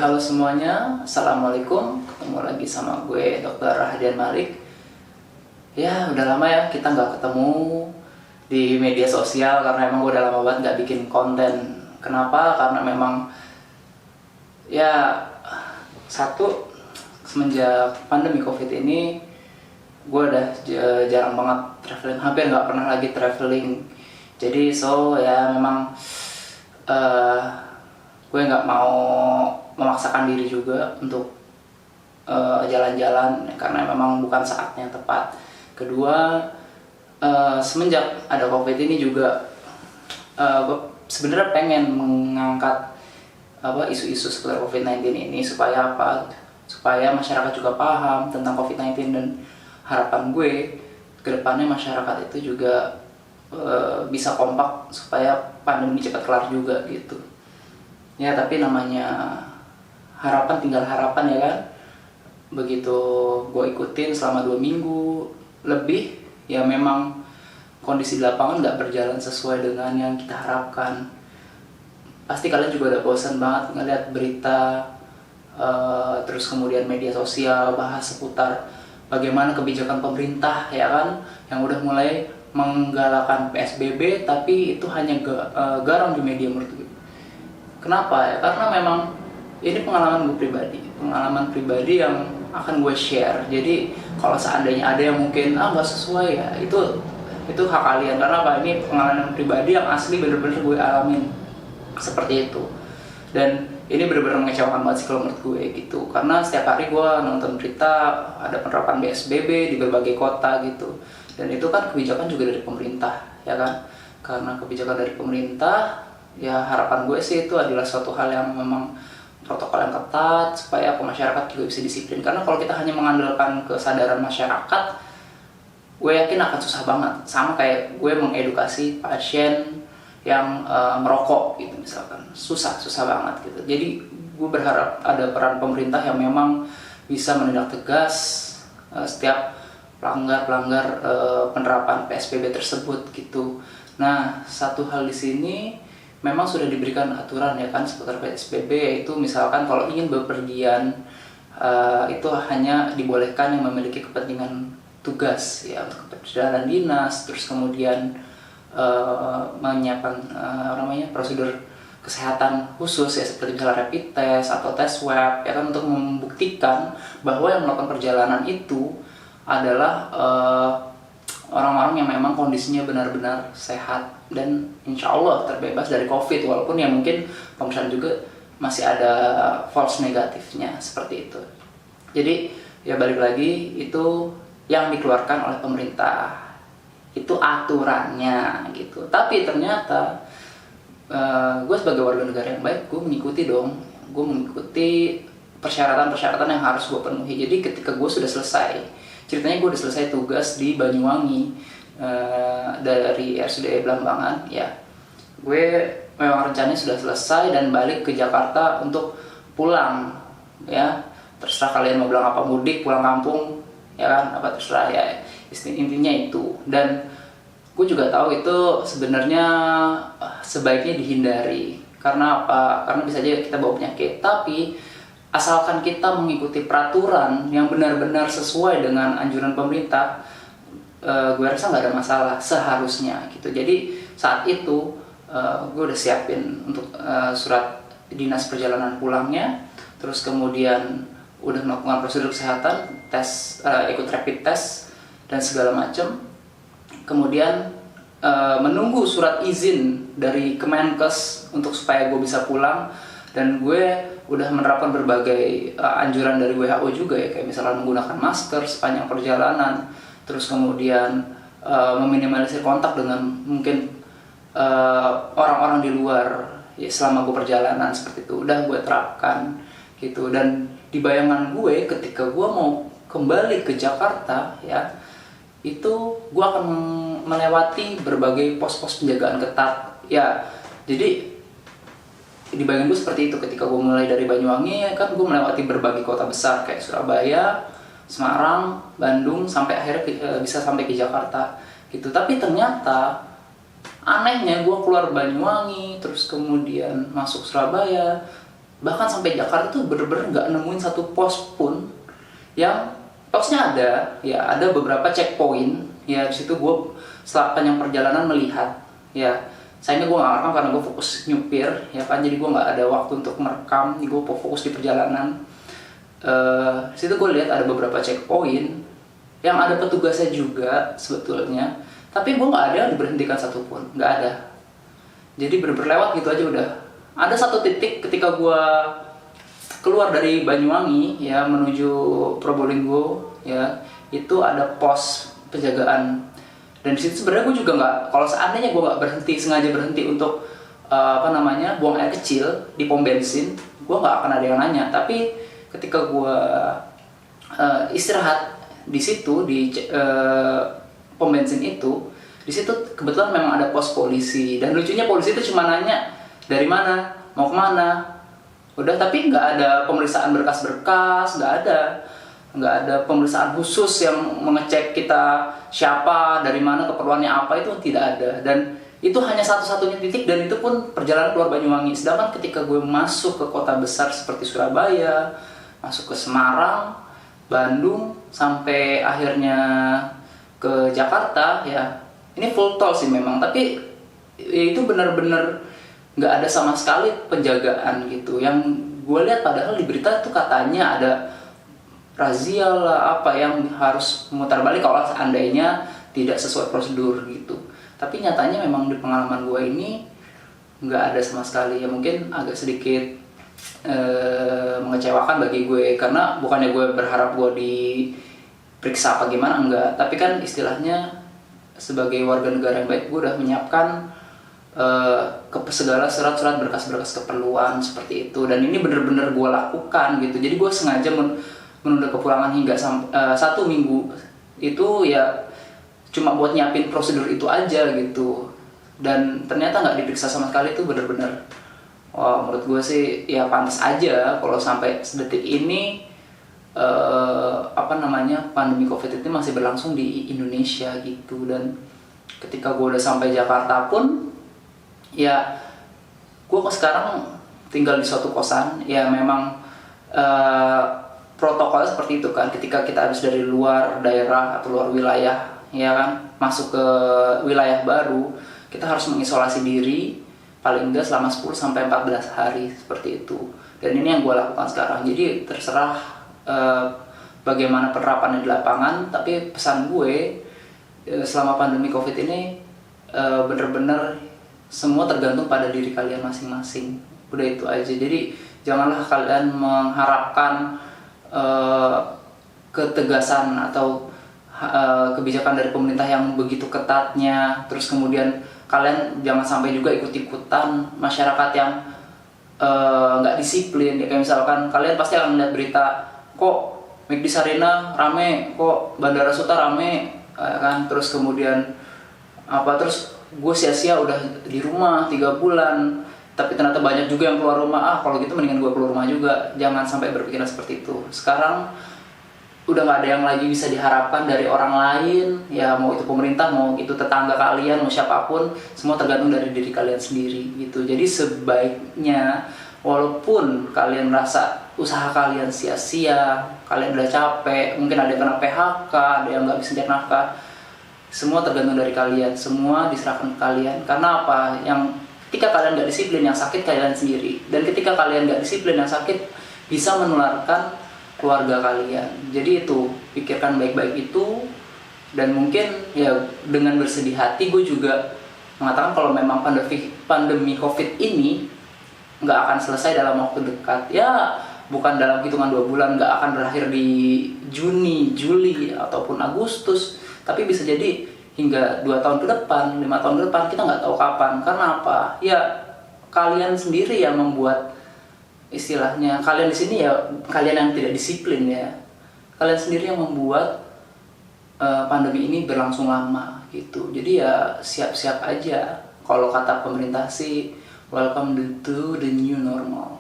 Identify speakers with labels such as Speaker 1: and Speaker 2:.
Speaker 1: halo semuanya, Assalamualaikum. Ketemu lagi sama gue, Dr. Rahadian Malik. Ya, udah lama ya kita nggak ketemu di media sosial karena emang gue udah lama banget nggak bikin konten. Kenapa? Karena memang ya satu, semenjak pandemi COVID ini gue udah jarang banget traveling, hampir nggak pernah lagi traveling. Jadi ya memang gue nggak mau memaksakan diri juga untuk jalan-jalan karena memang bukan saatnya tepat. Kedua, semenjak ada COVID ini juga gue sebenarnya pengen mengangkat isu-isu seputar COVID-19 ini supaya supaya masyarakat juga paham tentang COVID-19, dan harapan gue ke depannya masyarakat itu juga bisa kompak supaya pandemi cepat kelar juga gitu. Ya, tapi namanya harapan tinggal harapan ya kan. Begitu gue ikutin selama 2 minggu lebih, ya memang kondisi di lapangan nggak berjalan sesuai dengan yang kita harapkan. Pasti kalian juga udah bosan banget ngeliat berita, terus kemudian media sosial bahas seputar bagaimana kebijakan pemerintah ya kan, yang udah mulai menggalakkan PSBB, tapi itu hanya garam di media menurut gue. Kenapa ya? Karena memang ini pengalaman pribadi yang akan gue share. Jadi kalau seandainya ada yang mungkin nggak sesuai, ya itu hak kalian. Karena ini pengalaman pribadi yang asli bener-bener gue alamin seperti itu. Dan ini bener-bener mengecewakan banget sih kalau menurut gue gitu. Karena setiap hari gue nonton berita ada penerapan PSBB di berbagai kota gitu. Dan itu kan kebijakan juga dari pemerintah ya kan. Karena kebijakan dari pemerintah, ya harapan gue sih itu adalah suatu hal yang memang protokol yang ketat supaya masyarakat juga bisa disiplin. Karena kalau kita hanya mengandalkan kesadaran masyarakat, gue yakin akan susah banget. Sama kayak gue mengedukasi pasien yang merokok gitu misalkan, susah banget gitu. Jadi gue berharap ada peran pemerintah yang memang bisa menindak tegas setiap pelanggar penerapan PSBB tersebut gitu. Nah, satu hal di sini memang sudah diberikan aturan ya kan seputar PSBB, yaitu misalkan kalau ingin bepergian itu hanya dibolehkan yang memiliki kepentingan tugas ya, untuk perjalanan dinas, terus kemudian menyiapkan prosedur kesehatan khusus ya, seperti misalnya rapid test atau tes swab ya kan, untuk membuktikan bahwa yang melakukan perjalanan itu adalah orang-orang yang memang kondisinya benar-benar sehat dan insya Allah terbebas dari COVID, walaupun ya mungkin pemeriksaan juga masih ada false negatifnya seperti itu. Jadi ya balik lagi, itu yang dikeluarkan oleh pemerintah, itu aturannya gitu. Tapi ternyata gue sebagai warga negara yang baik, gue mengikuti persyaratan-persyaratan yang harus gue penuhi. Jadi ketika gue sudah selesai, ceritanya gue udah selesai tugas di Banyuwangi dari RSUD Blambangan ya, gue memang rencananya sudah selesai dan balik ke Jakarta untuk pulang ya. Terserah kalian mau bilang apa, mudik, pulang kampung ya kan, apa terserah ya, intinya itu. Dan gue juga tahu itu sebenarnya sebaiknya dihindari. Karena apa? Karena bisa aja kita bawa penyakit. Tapi asalkan kita mengikuti peraturan yang benar-benar sesuai dengan anjuran pemerintah, gue rasa nggak ada masalah seharusnya gitu. Jadi saat itu gue udah siapin untuk surat dinas perjalanan pulangnya, terus kemudian udah melakukan prosedur kesehatan, tes, ikut rapid test dan segala macam. Kemudian menunggu surat izin dari Kemenkes untuk supaya gue bisa pulang. Dan gue udah menerapkan berbagai anjuran dari WHO juga ya, kayak misalnya menggunakan masker sepanjang perjalanan, terus kemudian meminimalisir kontak dengan mungkin orang-orang di luar ya, selama gue perjalanan, seperti itu udah gue terapkan gitu. Dan di bayangan gue ketika gue mau kembali ke Jakarta ya, itu gue akan melewati berbagai pos-pos penjagaan ketat ya. Jadi di bayangan gue seperti itu. Ketika gue mulai dari Banyuwangi kan, gue melewati berbagai kota besar kayak Surabaya, Semarang, Bandung, sampai akhirnya bisa sampai ke Jakarta gitu. Tapi ternyata anehnya gue keluar Banyuwangi, terus kemudian masuk Surabaya, bahkan sampai Jakarta tuh bener-bener nggak nemuin satu pos pun yang posnya ada, ya ada beberapa checkpoint, ya di situ gue sepanjang perjalanan melihat, ya sayangnya gue nggak rekam karena gue fokus nyupir, ya kan, jadi gue nggak ada waktu untuk merekam, gue fokus di perjalanan. Di situ gue lihat ada beberapa checkpoint yang ada petugasnya juga sebetulnya, tapi gue nggak ada yang diberhentikan satupun, nggak ada. Jadi berlewat gitu aja udah. Ada satu titik ketika gue keluar dari Banyuwangi ya menuju Probolinggo, ya itu ada pos penjagaan, dan di situ sebenarnya gue juga nggak, kalau seandainya gue nggak sengaja berhenti untuk buang air kecil di pom bensin, gue nggak akan ada yang nanya. Tapi ketika gue istirahat di situ di pom bensin itu, di situ kebetulan memang ada pos polisi, dan lucunya polisi itu cuma nanya dari mana, mau kemana, udah. Tapi nggak ada pemeriksaan berkas-berkas, nggak ada pemeriksaan khusus yang mengecek kita siapa, dari mana, keperluannya apa, itu tidak ada. Dan itu hanya satu-satunya titik, dan itu pun perjalanan keluar Banyuwangi. Sedangkan ketika gue masuk ke kota besar seperti Surabaya, masuk ke Semarang, Bandung, sampai akhirnya ke Jakarta, ya ini full tol sih memang, tapi ya itu benar-benar nggak ada sama sekali penjagaan gitu. Yang gue lihat padahal di berita itu katanya ada razia lah apa yang harus memutar balik kalau seandainya tidak sesuai prosedur gitu. Tapi nyatanya memang di pengalaman gue ini nggak ada sama sekali, ya mungkin agak sedikit mengecewakan bagi gue, karena bukannya gue berharap gue diperiksa apa gimana, enggak, tapi kan istilahnya sebagai warga negara yang baik gue udah menyiapkan ke segala surat-surat berkas-berkas keperluan seperti itu, dan ini bener-bener gue lakukan gitu. Jadi gue sengaja menunda kepulangan hingga 1 minggu itu ya cuma buat nyiapin prosedur itu aja gitu, dan ternyata nggak diperiksa sama sekali. Itu bener-bener menurut gue sih ya pantas aja kalau sampai sedetik ini pandemi COVID ini masih berlangsung di Indonesia gitu. Dan ketika gue udah sampai Jakarta pun, ya gue sekarang tinggal di suatu kosan, ya memang protokolnya seperti itu kan. Ketika kita habis dari luar daerah atau luar wilayah, ya kan, masuk ke wilayah baru, kita harus mengisolasi diri paling enggak selama 10-14 hari seperti itu. Dan ini yang gue lakukan sekarang. Jadi terserah bagaimana penerapannya di lapangan, tapi pesan gue selama pandemi COVID ini bener-bener semua tergantung pada diri kalian masing-masing. Udah itu aja. Jadi janganlah kalian mengharapkan ketegasan atau kebijakan dari pemerintah yang begitu ketatnya, terus kemudian kalian jangan sampai juga ikut-ikutan masyarakat yang nggak disiplin. Ya kayak misalkan kalian pasti akan melihat berita, kok McD Sarina rame, kok Bandara Suta rame, kan, terus kemudian terus gue sia-sia udah di rumah 3 bulan, tapi ternyata banyak juga yang keluar rumah. Kalau gitu mendingan gue keluar rumah juga. Jangan sampai berpikiran seperti itu. Sekarang udah nggak ada yang lagi bisa diharapkan dari orang lain, ya mau itu pemerintah, mau itu tetangga kalian, mau siapapun, semua tergantung dari diri kalian sendiri gitu. Jadi sebaiknya walaupun kalian merasa usaha kalian sia-sia, kalian udah capek, mungkin ada yang kena PHK, ada yang nggak bisa cari nafkah, semua tergantung dari kalian, semua diserahkan ke kalian. Karena apa? Yang ketika kalian nggak disiplin, yang sakit kalian sendiri, dan ketika kalian nggak disiplin, yang sakit bisa menularkan keluarga kalian. Jadi itu, pikirkan baik-baik itu. Dan mungkin ya dengan bersedih hati gue juga mengatakan kalau memang pandemi COVID ini nggak akan selesai dalam waktu dekat, ya bukan dalam hitungan 2 bulan, nggak akan berakhir di Juni, Juli ataupun Agustus, tapi bisa jadi hingga 2 tahun ke depan, 5 tahun ke depan, kita nggak tahu kapan. Karena apa? Ya kalian sendiri yang membuat, istilahnya kalian di sini ya, kalian yang tidak disiplin ya, kalian sendiri yang membuat pandemi ini berlangsung lama gitu. Jadi ya siap-siap aja. Kalau kata pemerintah sih, welcome to the new normal.